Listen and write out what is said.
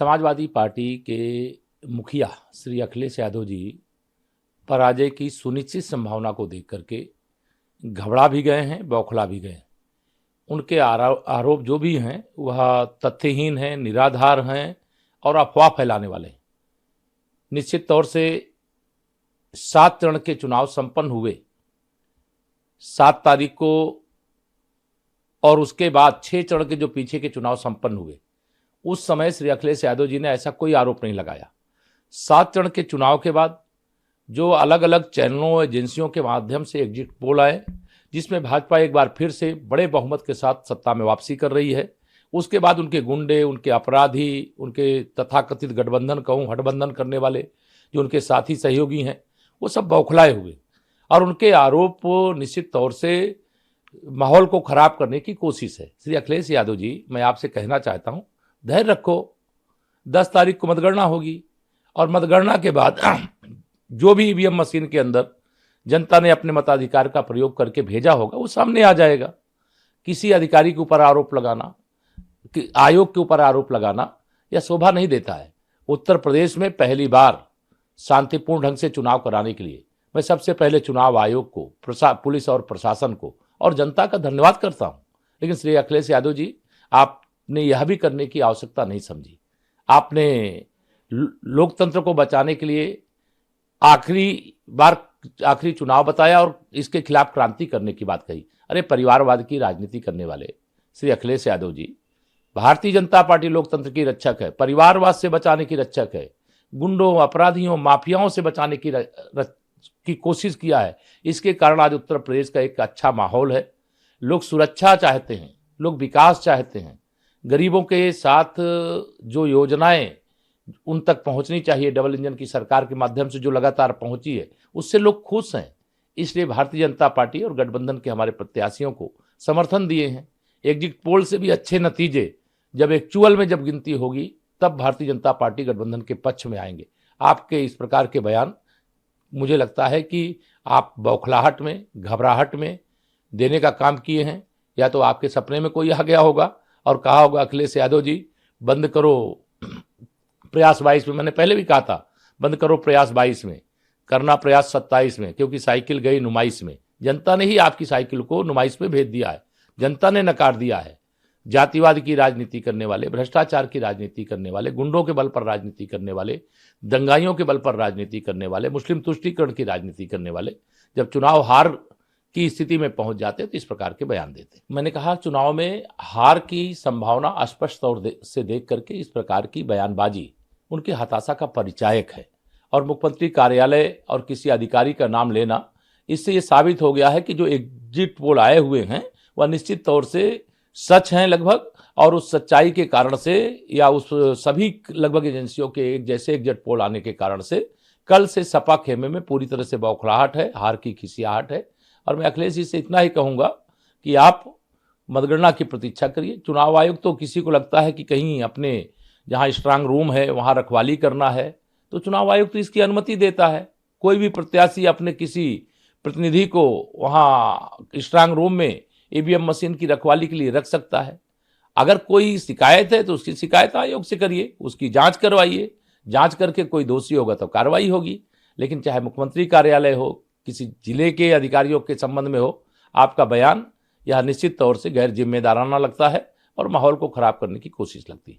Samajwadi party के मुखिया श्री अखिलेश यादव जी पराजय की सुनिश्चित संभावना को देख करके घबरा भी गए हैं, बौखला भी गए हैं। उनके आरोप जो भी हैं वह तथ्यहीन हैं, निराधार हैं और अफवाह फैलाने वाले हैं। निश्चित तौर से 7 चरण के चुनाव संपन्न हुए 7 तारीख को, और उसके बाद 6 चरण के जो पीछे के चुनाव संपन्न हुए उस समय श्री अखिलेश यादव जी ने ऐसा कोई आरोप नहीं लगाया। 7 चरण के चुनाव के बाद जो अलग अलग चैनलों, एजेंसियों के माध्यम से एग्जिट पोल आए, जिसमें भाजपा एक बार फिर से बड़े बहुमत के साथ सत्ता में वापसी कर रही है, उसके बाद उनके गुंडे, उनके अपराधी, उनके तथाकथित गठबंधन कहूँ हठबंधन करने वाले जो उनके साथी सहयोगी हैं, वो सब बौखलाए हुए और उनके आरोप निश्चित तौर से माहौल को खराब करने की कोशिश है। श्री अखिलेश यादव जी, मैं आपसे कहना चाहता हूँ, धैर्य रखो। 10 तारीख को मतगणना होगी और मतगणना के बाद जो भी ईवीएम मशीन के अंदर जनता ने अपने मताधिकार का प्रयोग करके भेजा होगा वो सामने आ जाएगा। किसी अधिकारी के ऊपर आरोप लगाना, आयोग के ऊपर आरोप लगाना यह शोभा नहीं देता है। उत्तर प्रदेश में पहली बार शांतिपूर्ण ढंग से चुनाव कराने के लिए मैं सबसे पहले चुनाव आयोग को, पुलिस और प्रशासन को और जनता का धन्यवाद करता हूं। लेकिन श्री अखिलेश यादव जी, आपने यह भी करने की आवश्यकता नहीं समझी। आपने लोकतंत्र को बचाने के लिए आखिरी चुनाव बताया और इसके खिलाफ क्रांति करने की बात कही। अरे, परिवारवाद की राजनीति करने वाले श्री अखिलेश यादव जी, भारतीय जनता पार्टी लोकतंत्र की रक्षक है, परिवारवाद से बचाने की रक्षक है, गुंडों, अपराधियों, माफियाओं से बचाने की कोशिश किया है। इसके कारण आज उत्तर प्रदेश का एक अच्छा माहौल है। लोग सुरक्षा चाहते हैं, लोग विकास चाहते हैं। गरीबों के साथ जो योजनाएं उन तक पहुंचनी चाहिए, डबल इंजन की सरकार के माध्यम से जो लगातार पहुंची है, उससे लोग खुश हैं। इसलिए भारतीय जनता पार्टी और गठबंधन के हमारे प्रत्याशियों को समर्थन दिए हैं। एग्जिट पोल से भी अच्छे नतीजे जब एक्चुअल में जब गिनती होगी तब भारतीय जनता पार्टी गठबंधन के पक्ष में आएंगे। आपके इस प्रकार के बयान, मुझे लगता है कि आप बौखलाहट में, घबराहट में देने का काम किए हैं, या तो आपके सपने में कोई आ गया होगा और कहा होगा अखिलेश यादव जी बंद करो प्रयास 22 में। मैंने पहले भी कहा था बंद करो प्रयास 22 में, करना प्रयास 27 में, क्योंकि साइकिल गई नुमाइश में। जनता ने ही आपकी साइकिल को नुमाइश में भेज दिया है, जनता ने नकार दिया है। जातिवाद की राजनीति करने वाले, भ्रष्टाचार की राजनीति करने वाले, गुंडों के बल पर राजनीति करने वाले, दंगाइयों के बल पर राजनीति करने वाले, मुस्लिम तुष्टीकरण की राजनीति करने वाले जब चुनाव हार की स्थिति में पहुंच जाते तो इस प्रकार के बयान देते। मैंने कहा, चुनाव में हार की संभावना स्पष्ट तौर से देख करके इस प्रकार की बयानबाजी उनकी हताशा का परिचायक है। और मुख्यमंत्री कार्यालय और किसी अधिकारी का नाम लेना, इससे ये साबित हो गया है कि जो एग्जिट पोल आए हुए हैं वह निश्चित तौर से सच हैं लगभग, और उस सच्चाई के कारण से या उस सभी लगभग एजेंसियों के एक जैसे एग्जिट पोल आने के कारण से कल से सपा खेमे में पूरी तरह से बौखलाहट है, हार की खिसियाहट है। और मैं अखिलेश जी से इतना ही कहूँगा कि आप मतगणना की प्रतीक्षा करिए। चुनाव आयोग तो किसी को लगता है कि कहीं अपने जहाँ स्ट्रांग रूम है वहाँ रखवाली करना है, तो चुनाव आयोग तो इसकी अनुमति देता है। कोई भी प्रत्याशी अपने किसी प्रतिनिधि को वहाँ स्ट्रांग रूम में ईवीएम मशीन की रखवाली के लिए रख सकता है। अगर कोई शिकायत है तो उसकी शिकायत आयोग से करिए, उसकी जांच करवाइए, जांच करके कोई दोषी होगा तो कार्रवाई होगी। लेकिन चाहे मुख्यमंत्री कार्यालय हो, किसी जिले के अधिकारियों के संबंध में हो, आपका बयान यह निश्चित तौर से गैर जिम्मेदाराना लगता है और माहौल को खराब करने की कोशिश लगती है।